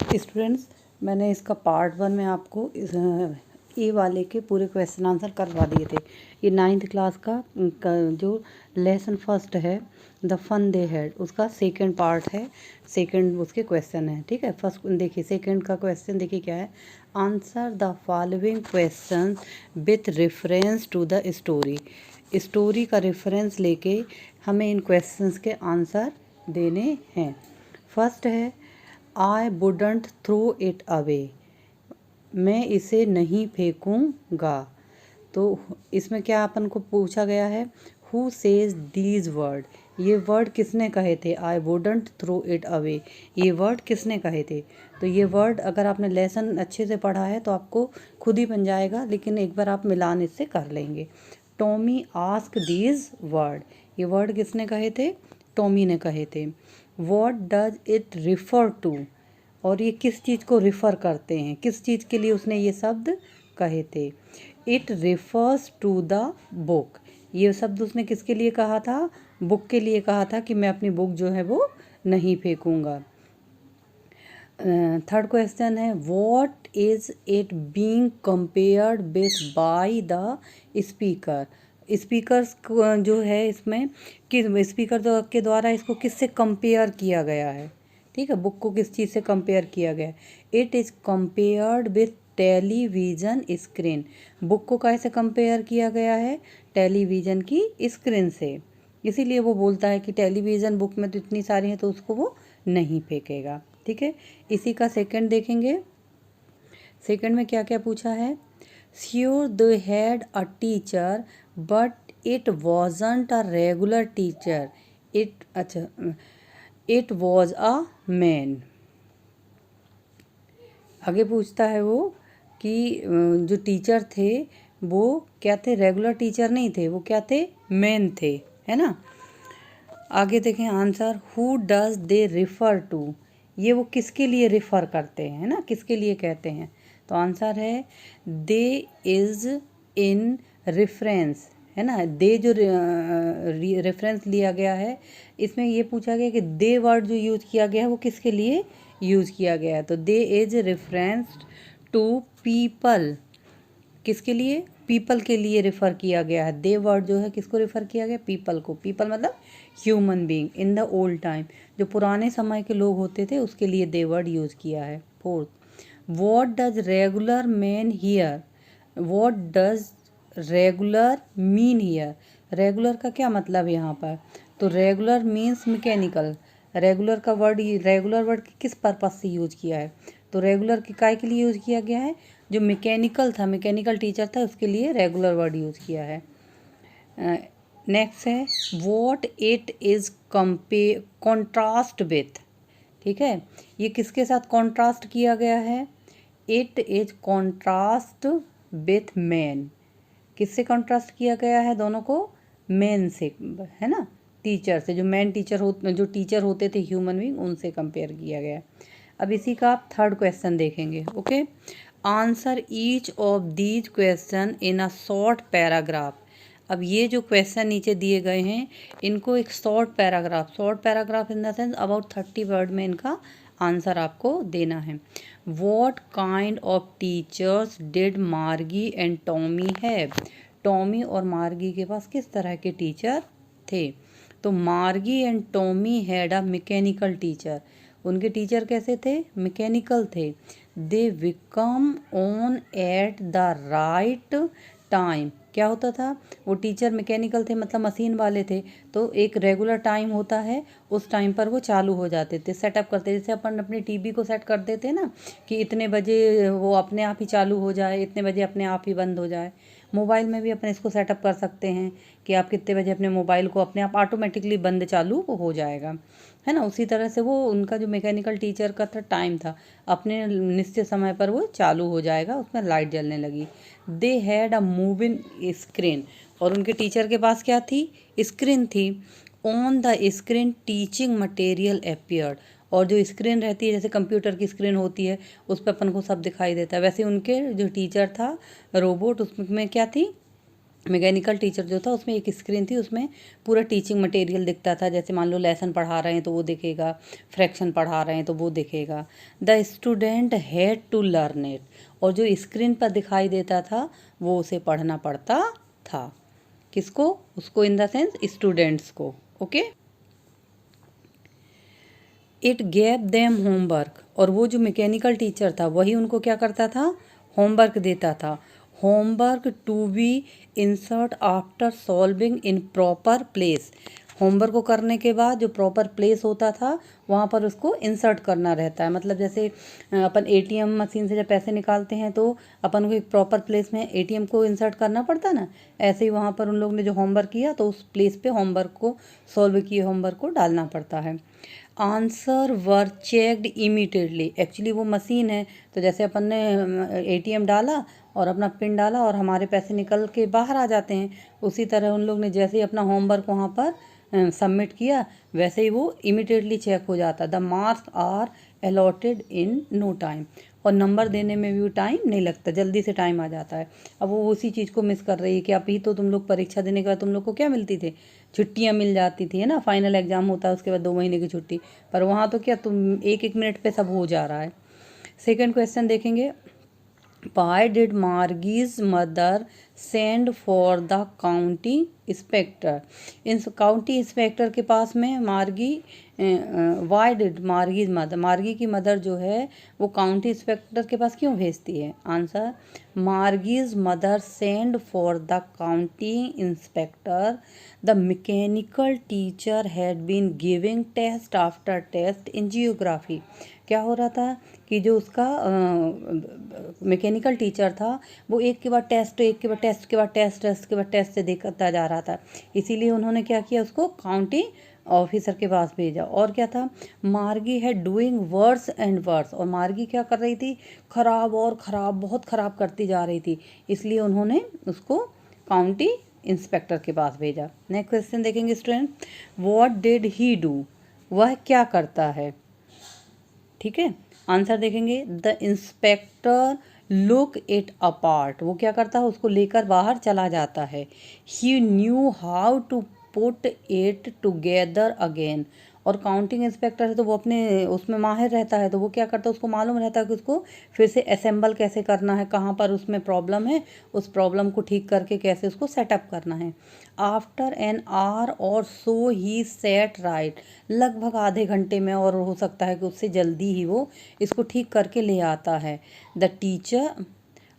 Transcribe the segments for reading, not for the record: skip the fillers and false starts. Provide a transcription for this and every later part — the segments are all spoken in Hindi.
स्टूडेंट्स, मैंने इसका पार्ट 1 में आपको ए वाले के पूरे क्वेश्चन आंसर करवा दिए थे। ये 9th क्लास का जो लेसन फर्स्ट है द फन दे हैड, उसका सेकंड पार्ट है। सेकंड उसके क्वेश्चन है, ठीक है। फर्स्ट देखिए, सेकंड का क्वेश्चन देखिए क्या है। Answer the following question with reference to the story. Story का रेफरेंस लेके हमें इन क्वेश्चंस के आंसर देने हैं। फर्स्ट है I wouldn't throw it away, मैं इसे नहीं फेंकूंगा। तो इसमें क्या अपन को पूछा गया है, हु सेज दीज वर्ड, ये वर्ड किसने कहे थे। I wouldn't throw it away, ये वर्ड किसने कहे थे। तो ये वर्ड अगर आपने लेसन अच्छे से पढ़ा है तो आपको खुद ही बन जाएगा, लेकिन एक बार आप मिलान इससे कर लेंगे। टॉमी आस्क दीज वर्ड, ये वर्ड किसने कहे थे, टॉमी ने कहे थे। What does it refer to, और ये किस चीज़ को रिफ़र करते हैं, किस चीज़ के लिए उसने ये शब्द कहे थे। इट रिफ़र्स टू द बुक, ये शब्द उसने किसके लिए कहा था, बुक के लिए कहा था कि मैं अपनी बुक जो है वो नहीं फेंकूंगा। थर्ड क्वेश्चन है what is it being compared with by the speaker. Speakers जो है इसमें किस स्पीकर के द्वारा इसको किससे कंपेयर किया गया है, ठीक है। बुक को किस चीज़ से कंपेयर किया गया है। It is compared with television screen, book को कैसे कंपेयर किया गया है, टेलीविज़न की स्क्रीन से। इसीलिए वो बोलता है कि टेलीविज़न बुक में तो इतनी सारी हैं तो उसको वो नहीं फेंकेगा, ठीक है। इसी का सेकंड देखेंगे। सेकंड में क्या क्या पूछा है। Sure they had a teacher but it wasn't a regular teacher, it was a man. आगे पूछता है वो कि जो टीचर थे वो क्या थे, रेगुलर टीचर नहीं थे, वो क्या थे, मैन थे, है ना। आगे देखें answer, who does they refer to, ये वो किसके लिए रिफ़र करते हैं, है ना, किसके लिए कहते हैं। तो आंसर है दे इज़ इन रेफरेंस, है ना। दे जो रेफरेंस लिया गया है, इसमें ये पूछा गया कि दे वर्ड जो यूज़ किया गया है वो किसके लिए यूज़ किया गया है। तो दे इज़ रेफरेंस टू पीपल, किसके लिए, पीपल के लिए रेफ़र किया गया है। दे वर्ड जो है किसको रेफ़र किया गया, पीपल को। पीपल मतलब human being in the old time, जो पुराने समय के लोग होते थे उसके लिए दे वर्ड यूज़ किया है। Fourth, what does regular man here, what does regular mean here, regular का क्या मतलब यहाँ पर। तो रेगुलर मीन्स मैकेनिकल, रेगुलर का वर्ड, रेगुलर वर्ड किस पर्पज़ से यूज़ किया है। तो रेगुलर के काय के लिए यूज़ किया गया है, जो मैकेनिकल था, मैकेनिकल टीचर था, उसके लिए रेगुलर वर्ड यूज़ किया है। नेक्स्ट है what it is contrast with, ठीक है। ये किसके साथ कॉन्ट्रास्ट किया गया है, it is contrast with man, किससे कॉन्ट्रास्ट किया गया है, दोनों को मैन से, है ना, टीचर से। जो मैन टीचर जो टीचर होते थे ह्यूमन बीइंग, उनसे कंपेयर किया गया। अब इसी का आप थर्ड क्वेश्चन देखेंगे। Okay, answer each of these question in a short paragraph. अब ये जो क्वेश्चन नीचे दिए गए हैं इनको एक short paragraph in the sense about 30 word में इनका आंसर आपको देना है। What kind of teachers did मार्गी एंड टॉमी हैव, टॉमी और मार्गी के पास किस तरह के टीचर थे। तो Margie and Tommy had a mechanical teacher, उनके टीचर कैसे थे, मैकेनिकल थे। They became on at the right time, क्या होता था, वो टीचर मैकेनिकल थे मतलब मशीन वाले थे, तो एक रेगुलर टाइम होता है, उस टाइम पर वो चालू हो जाते थे, सेटअप करते, जैसे अपन अपने टीवी को सेट कर देते हैं ना कि इतने बजे वो अपने आप ही चालू हो जाए, इतने बजे अपने आप ही बंद हो जाए। मोबाइल में भी अपन इसको सेटअप कर सकते हैं कि आप कितने बजे अपने मोबाइल को अपने आप ऑटोमेटिकली बंद चालू हो जाएगा, है ना। उसी तरह से वो उनका जो मैकेनिकल टीचर का था टाइम था, अपने निश्चित समय पर वो चालू हो जाएगा, उसमें लाइट जलने लगी। दे हैड अ मूविंग स्क्रीन, और उनके टीचर के पास क्या थी, स्क्रीन थी। On the screen teaching material appeared, और जो स्क्रीन रहती है जैसे कंप्यूटर की स्क्रीन होती है उस पर अपन को सब दिखाई देता है, वैसे उनके जो टीचर था रोबोट, उसमें क्या थी, मैकेनिकल टीचर जो था उसमें एक स्क्रीन थी, उसमें पूरा टीचिंग मटेरियल दिखता था। जैसे मान लो लेसन पढ़ा रहे हैं तो वो दिखेगा, फ्रैक्शन पढ़ा रहे हैं तो वो दिखेगा। The student had to learn it, और जो स्क्रीन पर दिखाई देता था वो उसे पढ़ना पड़ता था। किसको? उसको, इन द सेंस स्टूडेंट्स को। Okay. It gave them homework, और वो जो मैकेनिकल टीचर था वही उनको क्या करता था? होमवर्क देता था। Homework to be insert after solving in proper place, homework को करने के बाद जो प्रॉपर प्लेस होता था वहाँ पर उसको इंसर्ट करना रहता है। मतलब जैसे अपन एटीएम मशीन से जब पैसे निकालते हैं तो अपन को एक प्रॉपर प्लेस में एटीएम को इंसर्ट करना पड़ता है ना, ऐसे ही वहाँ पर उन लोगों ने जो होमवर्क किया तो उस प्लेस पे होमवर्क को, सॉल्व किए होमवर्क को डालना पड़ता है। आंसर वर चेक्ड इमीडिएटली, एक्चुअली वो मशीन है तो जैसे अपन ने एटीएम डाला और अपना पिन डाला और हमारे पैसे निकल के बाहर आ जाते हैं, उसी तरह उन लोग ने जैसे ही अपना होमवर्क वहाँ पर सबमिट किया वैसे ही वो इमीडिएटली चेक हो जाता। The marks are allotted in no time, और नंबर देने में भी टाइम नहीं लगता, जल्दी से टाइम आ जाता है। अब वो उसी चीज़ को मिस कर रही है कि अभी तो तुम लोग परीक्षा देने के बाद तुम लोग को क्या मिलती थी? छुट्टियां मिल जाती थी, है ना, फाइनल एग्जाम होता है उसके बाद 2 महीने की छुट्टी, पर वहाँ तो क्या तुम एक एक मिनट पे सब हो जा रहा है। सेकंड क्वेश्चन देखेंगे। Why did Margie's mother send for the county inspector? In county inspector के पास में मार्गी, वाई डिड मार्गीज मदर, मार्गी की मदर जो है वो काउंटी इंस्पेक्टर के पास क्यों भेजती है? Answer, Margie's mother send for the county inspector the mechanical teacher had been giving test after test in geography. क्या हो रहा था कि जो उसका मैकेनिकल टीचर था वो एक के बाद टेस्ट, एक के बाद टेस्ट के बाद टेस्ट, टेस्ट के बाद टेस्ट से देखता जा रहा था, इसीलिए उन्होंने क्या किया, उसको काउंटी ऑफिसर के पास भेजा। और क्या था? मार्गी है डूइंग वर्स एंड वर्स, और मार्गी क्या कर रही थी? खराब और ख़राब, बहुत ख़राब करती जा रही थी, इसलिए उन्होंने उसको काउंटी इंस्पेक्टर के पास भेजा। नेक्स्ट क्वेश्चन देखेंगे student. What did he do, वह क्या करता है? ठीक है, आंसर देखेंगे। The inspector look it apart, वो क्या करता है? उसको लेकर बाहर चला जाता है। He knew how to put it together again, और काउंटिंग इंस्पेक्टर है तो वो अपने उसमें माहिर रहता है, तो वो क्या करता है? उसको मालूम रहता है कि उसको फिर से असेंबल कैसे करना है, कहाँ पर उसमें प्रॉब्लम है, उस प्रॉब्लम को ठीक करके कैसे उसको सेटअप करना है। आफ्टर एन आवर और सो ही सेट राइट, लगभग आधे घंटे में, और हो सकता है कि उससे जल्दी ही वो इसको ठीक करके ले आता है। द टीचर,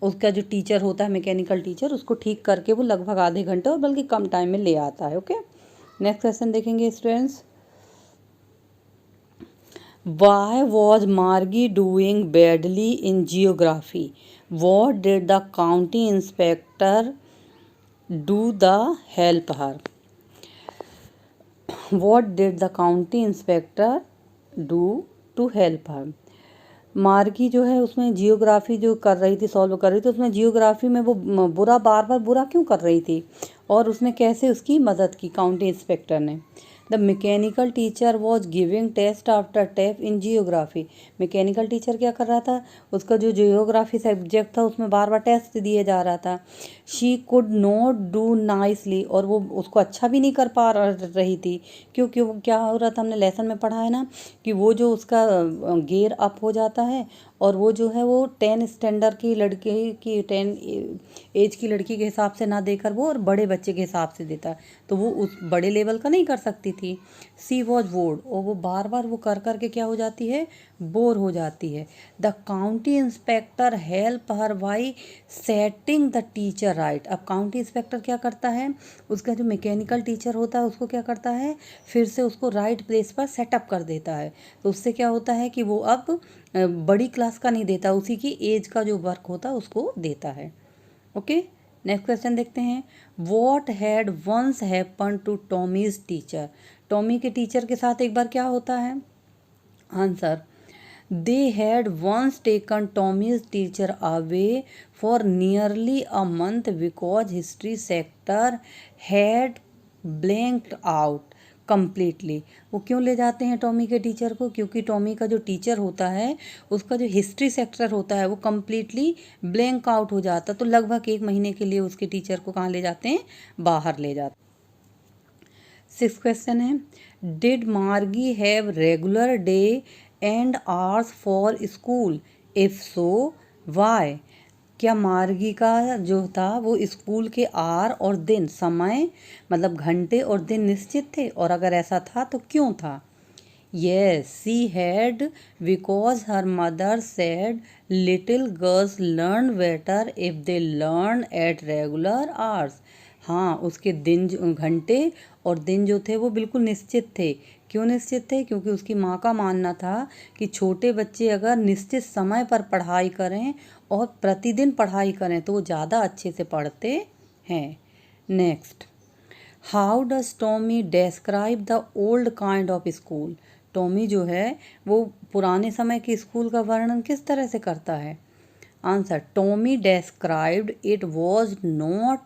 उसका जो टीचर होता है मैकेनिकल टीचर, उसको ठीक करके वो लगभग आधे घंटे और बल्कि कम टाइम में ले आता है। ओके, नेक्स्ट क्वेश्चन देखेंगे students. Why was Margie doing badly in geography? What did the county inspector do the help her? What did the county inspector do to help her? मार्गी जो है उसमें जियोग्राफी जो कर रही थी, सॉल्व कर रही थी, उसमें जियोग्राफी में वो बुरा, बार बार बुरा क्यों कर रही थी, और उसने कैसे उसकी मदद की काउंटी इंस्पेक्टर ने? The mechanical teacher was giving test after test in geography, mechanical teacher क्या कर रहा था? उसका जो जियोग्राफी सब्जेक्ट था उसमें बार बार टेस्ट दिए जा रहा था। She could not do nicely, और वो उसको अच्छा भी नहीं कर पा रही थी, क्योंकि वो क्या हो रहा था, हमने लेसन में पढ़ा है ना कि वो जो उसका गेयर अप हो जाता है, और वो जो है वो 10 स्टैंडर्ड की लड़की की, 10 एज की लड़की के हिसाब से ना देकर वो और बड़े बच्चे के हिसाब से देता है, तो वो उस बड़े लेवल का नहीं कर सकती थी। सी वॉज बोर्ड, और वो बार बार वो कर कर के क्या हो जाती है? बोर हो जाती है। The county inspector help her by setting the teacher right, अब काउंटी इंस्पेक्टर क्या करता है? उसका जो मैकेनिकल टीचर होता है उसको क्या करता है? फिर से उसको राइट प्लेस पर सेटअप कर देता है, तो उससे क्या होता है कि वो अब बड़ी क्लास का नहीं देता, उसी की एज का जो वर्क होता है उसको देता है। ओके, नेक्स्ट क्वेश्चन देखते हैं। What had once happen to Tommy's teacher, Tommy के टीचर के साथ एक बार क्या होता है? Answer, they had once taken Tommy's teacher away for nearly a month because history sector had blanked out. Completely. वो क्यों ले जाते हैं टॉमी के टीचर को? क्योंकि टॉमी का जो टीचर होता है उसका जो हिस्ट्री सेक्टर होता है वो कम्प्लीटली ब्लैंक आउट हो जाता, तो लगभग 1 महीने के लिए उसके टीचर को कहाँ ले जाते हैं? बाहर ले जाते। 6th क्वेश्चन है, did Margie have regular day and hours for school? If so why? क्या मार्गी का जो था वो स्कूल के आर और दिन, समय मतलब घंटे और दिन निश्चित थे, और अगर ऐसा था तो क्यों था? Yes, she had, because her mother said little girls learn better if they learn at regular hours. हाँ, उसके दिन घंटे और दिन जो थे वो बिल्कुल निश्चित थे। क्यों निश्चित थे? क्योंकि उसकी माँ का मानना था कि छोटे बच्चे अगर निश्चित समय पर पढ़ाई करें और प्रतिदिन पढ़ाई करें तो वो ज़्यादा अच्छे से पढ़ते हैं। Next, how does Tommy describe the old kind of school? Tommy जो है वो पुराने समय के स्कूल का वर्णन किस तरह से करता है? Answer, Tommy described it was not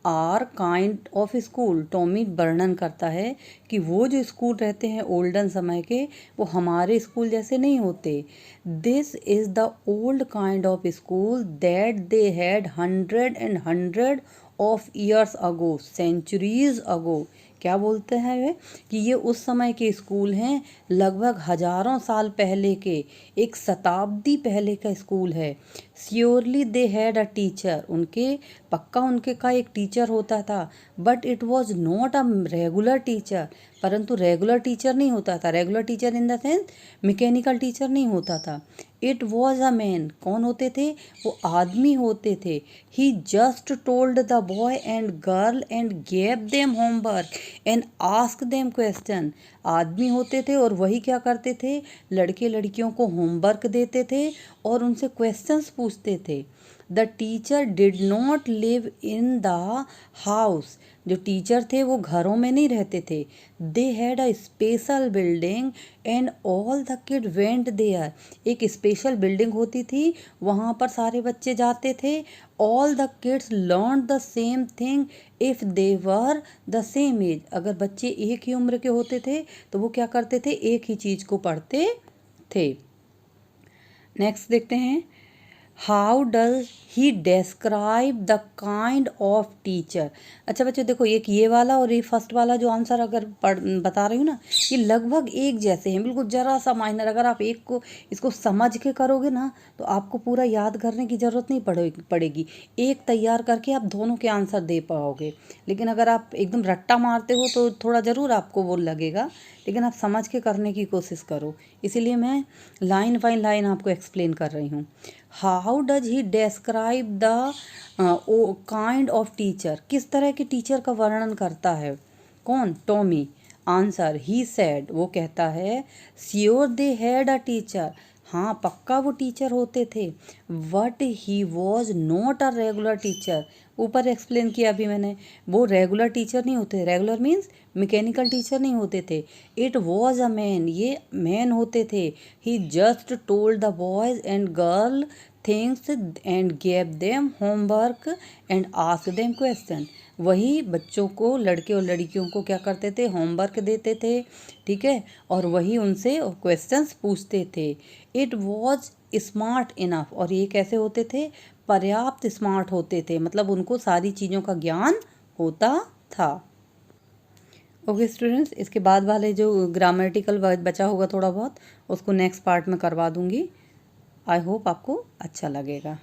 our kind of school. Tommy वर्णन करता है कि वो जो स्कूल रहते हैं ओल्डन समय के वो हमारे स्कूल जैसे नहीं होते। This is the old kind of school that they had 100 of years ago, centuries ago. क्या बोलते हैं वे? कि ये उस समय के स्कूल हैं, लगभग हजारों साल पहले के, 1 शताब्दी पहले का स्कूल है। Surely they had a teacher, उनके पक्का उनके का एक टीचर होता था, but it was not a regular teacher, परंतु रेगुलर टीचर नहीं होता था। Regular teacher in the sense mechanical teacher नहीं होता था। इट वॉज अ मैन, कौन होते थे? वो आदमी होते थे। He just told the boy and girl and gave them homework and ask them question. आदमी होते थे और वही क्या करते थे? लड़के लड़कियों को होमवर्क देते थे और उनसे क्वेश्चंस पूछते थे। The teacher did not live in the house, जो टीचर थे वो घरों में नहीं रहते थे। They had a special building and all the kid went there, एक स्पेशल बिल्डिंग होती थी, वहाँ पर सारे बच्चे जाते थे। All the kids learn the same thing if they were the same age, अगर बच्चे एक ही उम्र के होते थे तो वो क्या करते थे? एक ही चीज़ को पढ़ते थे। नेक्स्ट देखते हैं, how does he describe the kind of teacher? अच्छा बच्चों देखो, एक ये वाला और ये फर्स्ट वाला जो आंसर अगर बता रही हूँ ना, ये लगभग एक जैसे हैं, बिल्कुल जरा सा माइनर। अगर आप एक को इसको समझ के करोगे ना तो आपको पूरा याद करने की ज़रूरत नहीं पड़ेगी। एक तैयार करके आप दोनों के आंसर दे पाओगे। लेकिन अगर आप एकदम रट्टा मारते हो तो थोड़ा ज़रूर आपको वो लगेगा, लेकिन आप समझ के करने की कोशिश करो। इसीलिए मैं लाइन बाई लाइन आपको एक्सप्लेन कर रही हूँ। How does he describe the kind of teacher? किस तरह के टीचर का वर्णन करता है? कौन? टॉमी। आंसर, ही सेड, वो कहता है, sure they had a teacher, हाँ पक्का वो टीचर होते थे। But he was not a regular teacher, ऊपर एक्सप्लेन किया अभी मैंने, वो रेगुलर टीचर नहीं होते। रेगुलर मीन्स मैकेनिकल टीचर नहीं होते थे। इट वॉज अ मैन, ये मैन होते थे। He just told the boys and girl things and gave them homework and ask them question. वही बच्चों को, लड़के और लड़कियों को क्या करते थे? होमवर्क देते थे, ठीक है, और वही उनसे क्वेश्चंस पूछते थे। इट वॉज स्मार्ट इनफ, और ये कैसे होते थे? पर्याप्त स्मार्ट होते थे, मतलब उनको सारी चीज़ों का ज्ञान होता था। ओके स्टूडेंट्स, इसके बाद वाले जो ग्रामेटिकल बचा होगा थोड़ा बहुत, उसको नेक्स्ट पार्ट में करवा दूंगी। आई होप आपको अच्छा लगेगा।